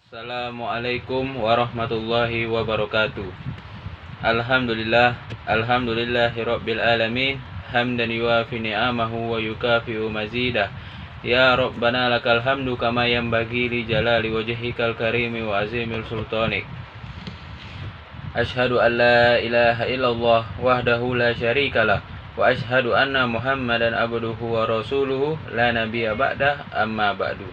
Assalamualaikum warahmatullahi wabarakatuh. Alhamdulillahirabbil alamin, hamdan yuwafi ni'amahu wa yukafi'u mazidah. Ya Rabbana lakal hamdu kama yanbaghi li jalali wajhikal karimi wa azimil sultanik. Ashhadu an la ilaha illallah wahdahu la syarikalah wa ashhadu anna Muhammadan abduhu wa rasuluhu la nabiyya ba'dah, amma ba'du.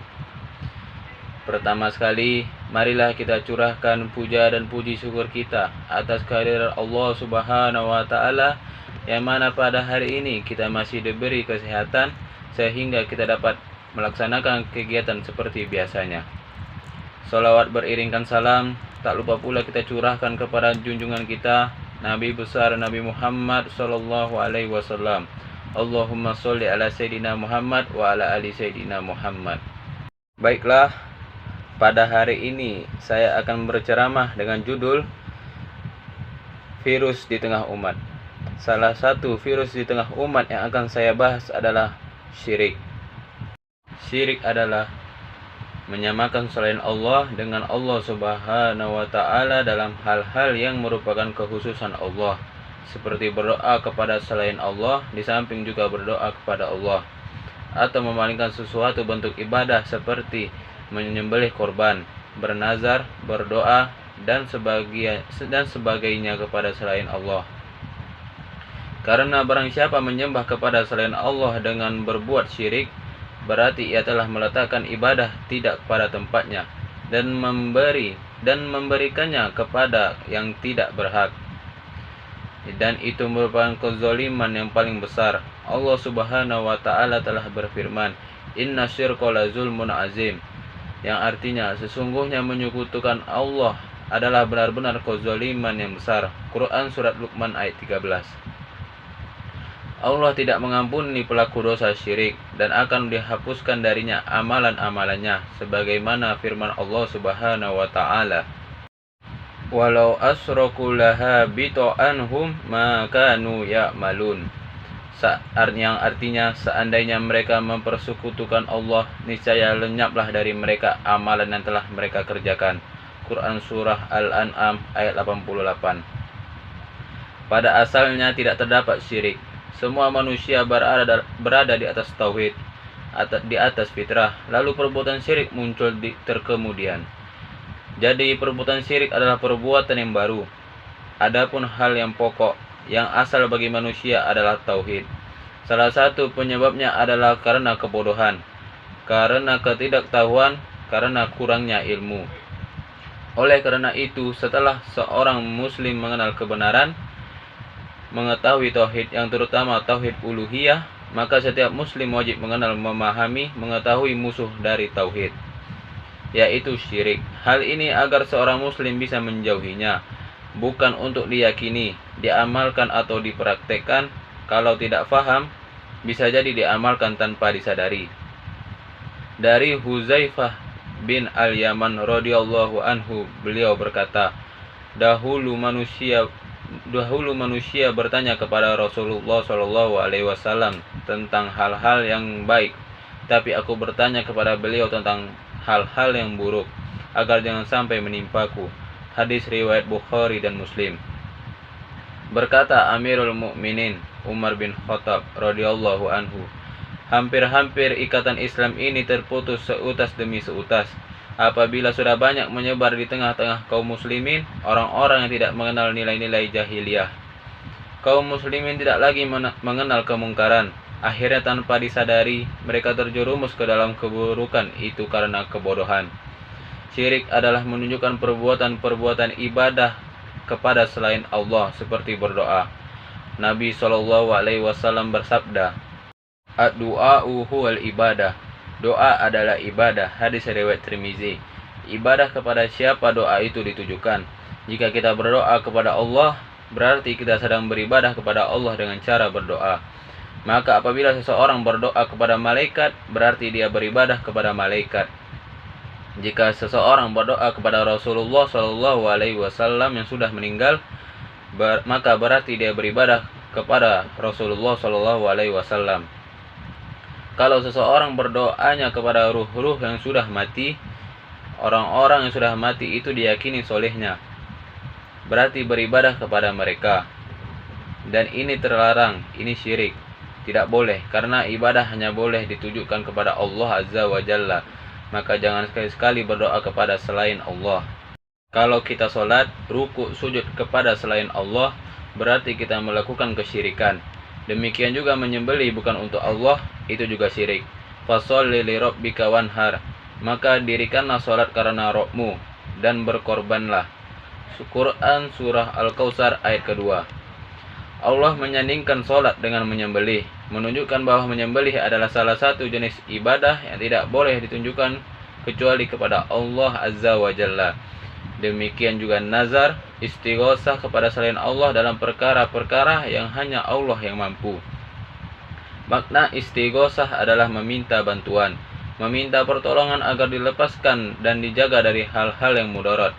Pertama sekali, marilah kita curahkan puja dan puji syukur kita atas kehadiran Allah Subhanahu wa Ta'ala, yang mana pada hari ini kita masih diberi kesehatan sehingga kita dapat melaksanakan kegiatan seperti biasanya. Salawat beriringkan salam tak lupa pula kita curahkan kepada junjungan kita Nabi besar Nabi Muhammad sallallahu alaihi wasallam. Allahumma sholli ala Sayyidina Muhammad wa ala ali Sayyidina Muhammad. Baiklah, pada hari ini saya akan berceramah dengan judul Virus di Tengah Umat. Salah satu virus di tengah umat yang akan saya bahas adalah syirik. Syirik adalah menyamakan selain Allah dengan Allah Subhanahu wa Ta'ala dalam hal-hal yang merupakan kekhususan Allah, seperti berdoa kepada selain Allah, di samping juga berdoa kepada Allah, atau memalingkan sesuatu bentuk ibadah seperti menyembelih korban, bernazar, berdoa, dan sebagainya kepada selain Allah. Karena barang siapa menyembah kepada selain Allah dengan berbuat syirik, berarti ia telah meletakkan ibadah tidak pada tempatnya dan memberikannya kepada yang tidak berhak. Dan itu merupakan kezaliman yang paling besar. Allah Subhanahu wa Ta'ala telah berfirman, "Inna syirka la zulmun azim", yang artinya sesungguhnya menyekutukan Allah adalah benar-benar kezaliman yang besar. Quran surat Luqman ayat 13. Allah tidak mengampuni pelaku dosa syirik dan akan dihapuskan darinya amalan-amalannya, sebagaimana firman Allah Subhanahu wa Ta'ala, "Walau asyraku lahabita anhum ma kanu ya'malun", yang artinya seandainya mereka mempersekutukan Allah, niscaya lenyaplah dari mereka amalan yang telah mereka kerjakan. Quran surah Al-An'am ayat 88. Pada asalnya tidak terdapat syirik. Semua manusia berada di atas tauhid, di atas fitrah. Lalu perbuatan syirik muncul terkemudian. Jadi perbuatan syirik adalah perbuatan yang baru. Adapun hal yang pokok yang asal bagi manusia adalah tauhid. Salah satu penyebabnya adalah karena kebodohan, karena ketidaktahuan, karena kurangnya ilmu. Oleh karena itu, setelah seorang muslim mengenal kebenaran, mengetahui tauhid yang terutama tauhid uluhiyah, maka setiap muslim wajib mengenal, memahami, mengetahui musuh dari tauhid, yaitu syirik. Hal ini agar seorang muslim bisa menjauhinya, bukan untuk diyakini, diamalkan atau dipraktekkan. Kalau tidak faham, bisa jadi diamalkan tanpa disadari. Dari Huzaifah bin Al-Yaman radhiyallahu anhu, beliau berkata, Dahulu manusia bertanya kepada Rasulullah Shallallahu alaihi wasallam tentang hal-hal yang baik, tapi aku bertanya kepada beliau tentang hal-hal yang buruk, agar jangan sampai menimpaku. Hadis riwayat Bukhari dan Muslim. Berkata Amirul Mukminin Umar bin Khattab radhiyallahu anhu, hampir-hampir ikatan Islam ini terputus seutas demi seutas apabila sudah banyak menyebar di tengah-tengah kaum muslimin orang-orang yang tidak mengenal nilai-nilai jahiliyah. Kaum muslimin tidak lagi mengenal kemungkaran. Akhirnya tanpa disadari mereka terjerumus ke dalam keburukan itu karena kebodohan. Syirik adalah menunjukkan perbuatan-perbuatan ibadah kepada selain Allah, seperti berdoa. Nabi SAW bersabda, "Ad-du'a'u huwal ibadah", doa adalah ibadah. Hadis riwayat Tirmizi. Ibadah kepada siapa doa itu ditujukan? Jika kita berdoa kepada Allah, berarti kita sedang beribadah kepada Allah dengan cara berdoa. Maka apabila seseorang berdoa kepada malaikat, berarti dia beribadah kepada malaikat. Jika seseorang berdoa kepada Rasulullah SAW yang sudah meninggal, maka berarti dia beribadah kepada Rasulullah SAW. Kalau seseorang berdoanya kepada ruh-ruh yang sudah mati, orang-orang yang sudah mati itu diyakini solehnya, berarti beribadah kepada mereka. Dan ini terlarang, ini syirik. Tidak boleh, karena ibadah hanya boleh ditujukan kepada Allah Azza wa Jalla. Maka jangan sekali-sekali berdoa kepada selain Allah. Kalau kita sholat, ruku, sujud kepada selain Allah, berarti kita melakukan kesyirikan. Demikian juga menyembelih bukan untuk Allah, itu juga syirik. Fasholli li rabbika wanhar, maka dirikanlah sholat karena Rabbmu, dan berkorbanlah. Quran Surah Al-Kautsar ayat kedua. Allah menyandingkan sholat dengan menyembelih, menunjukkan bahwa menyembelih adalah salah satu jenis ibadah yang tidak boleh ditunjukkan kecuali kepada Allah Azza wa Jalla. Demikian juga nazar, istighosah kepada selain Allah dalam perkara-perkara yang hanya Allah yang mampu. Makna istighosah adalah meminta bantuan, meminta pertolongan agar dilepaskan dan dijaga dari hal-hal yang mudarat.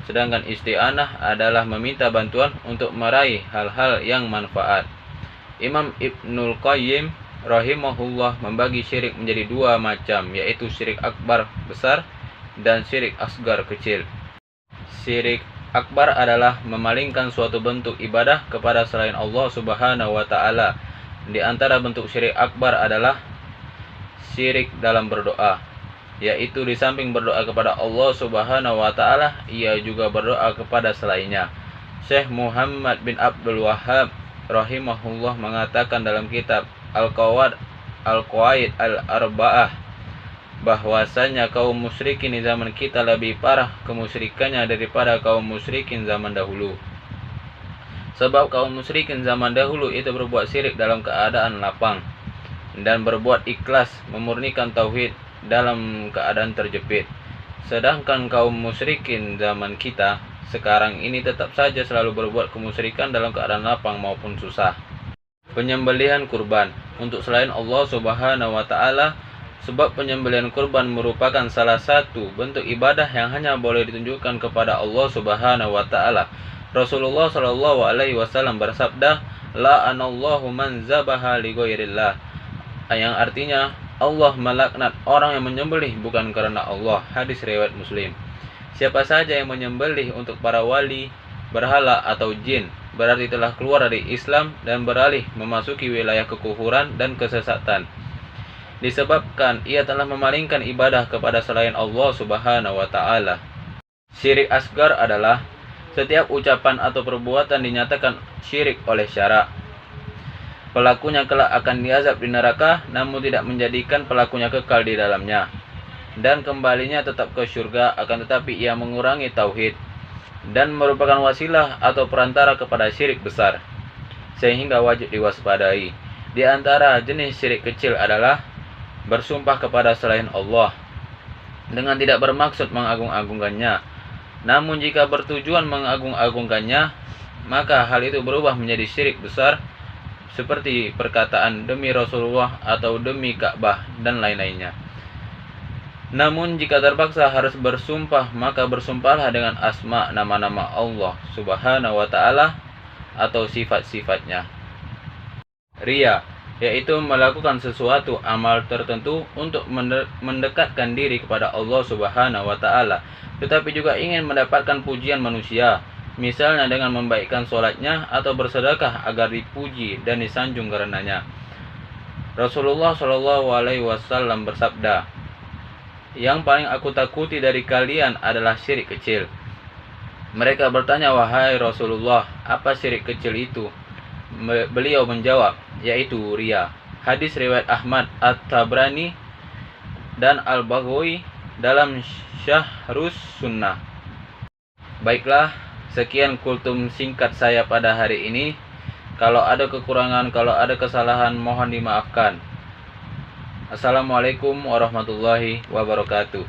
Sedangkan isti'anah adalah meminta bantuan untuk meraih hal-hal yang manfaat. Imam Ibnul Qayyim rahimahullah membagi syirik menjadi dua macam, yaitu syirik akbar besar dan syirik asgar kecil. Syirik akbar adalah memalingkan suatu bentuk ibadah kepada selain Allah Subhanahu wa Ta'ala. Di antara bentuk syirik akbar adalah syirik dalam berdoa, yaitu di samping berdoa kepada Allah Subhanahu wa Ta'ala, ia juga berdoa kepada selainnya. Syekh Muhammad bin Abdul Wahhab rahimahullah mengatakan dalam kitab Al-Qawaid Al-Arba'ah bahwasanya kaum musyrikin di zaman kita lebih parah kemusyrikannya daripada kaum musyrikin zaman dahulu. Sebab kaum musyrikin zaman dahulu itu berbuat syirik dalam keadaan lapang dan berbuat ikhlas, memurnikan tauhid dalam keadaan terjepit. Sedangkan kaum musyrikin zaman kita sekarang ini tetap saja selalu berbuat kemusyrikan dalam keadaan lapang maupun susah. Penyembelihan kurban untuk selain Allah Subhanahu wa Ta'ala, sebab penyembelihan kurban merupakan salah satu bentuk ibadah yang hanya boleh ditunjukkan kepada Allah Subhanahu wa Ta'ala. Rasulullah Shallallahu alaihi wasallam bersabda, "La'anallahu man zabaha li ghairillah", yang artinya Allah melaknat orang yang menyembelih bukan karena Allah. Hadis riwayat Muslim. Siapa saja yang menyembelih untuk para wali, berhala atau jin, berarti telah keluar dari Islam dan beralih memasuki wilayah kekufuran dan kesesatan. Disebabkan ia telah memalingkan ibadah kepada selain Allah Subhanahu wa Ta'ala. Syirik asgar adalah setiap ucapan atau perbuatan dinyatakan syirik oleh syara. Pelakunya kelak akan diazab di neraka, namun tidak menjadikan pelakunya kekal di dalamnya, dan kembalinya tetap ke surga, akan tetapi ia mengurangi tauhid dan merupakan wasilah atau perantara kepada syirik besar, sehingga wajib diwaspadai. Di antara jenis syirik kecil adalah bersumpah kepada selain Allah dengan tidak bermaksud mengagung-agungkannya, namun jika bertujuan mengagung-agungkannya, maka hal itu berubah menjadi syirik besar, seperti perkataan demi Rasulullah atau demi Ka'bah dan lain-lainnya. Namun jika terpaksa harus bersumpah, maka bersumpahlah dengan asma nama-nama Allah Subhanahu wa Ta'ala atau sifat-sifatnya. Riya, yaitu melakukan sesuatu amal tertentu untuk mendekatkan diri kepada Allah Subhanahu wa Ta'ala, tetapi juga ingin mendapatkan pujian manusia, misalnya dengan membaikkan sholatnya atau bersedekah agar dipuji dan disanjung karenanya. Rasulullah Shallallahu alaihi wasallam bersabda, "Yang paling aku takuti dari kalian adalah syirik kecil." Mereka bertanya, "Wahai Rasulullah, apa syirik kecil itu?" Beliau menjawab, yaitu riya. Hadis riwayat Ahmad, At-Tabrani dan Al-Baghawi dalam Syahrus Sunnah. Baiklah, sekian kultum singkat saya pada hari ini. Kalau ada kekurangan, kalau ada kesalahan, mohon dimaafkan. Assalamualaikum warahmatullahi wabarakatuh.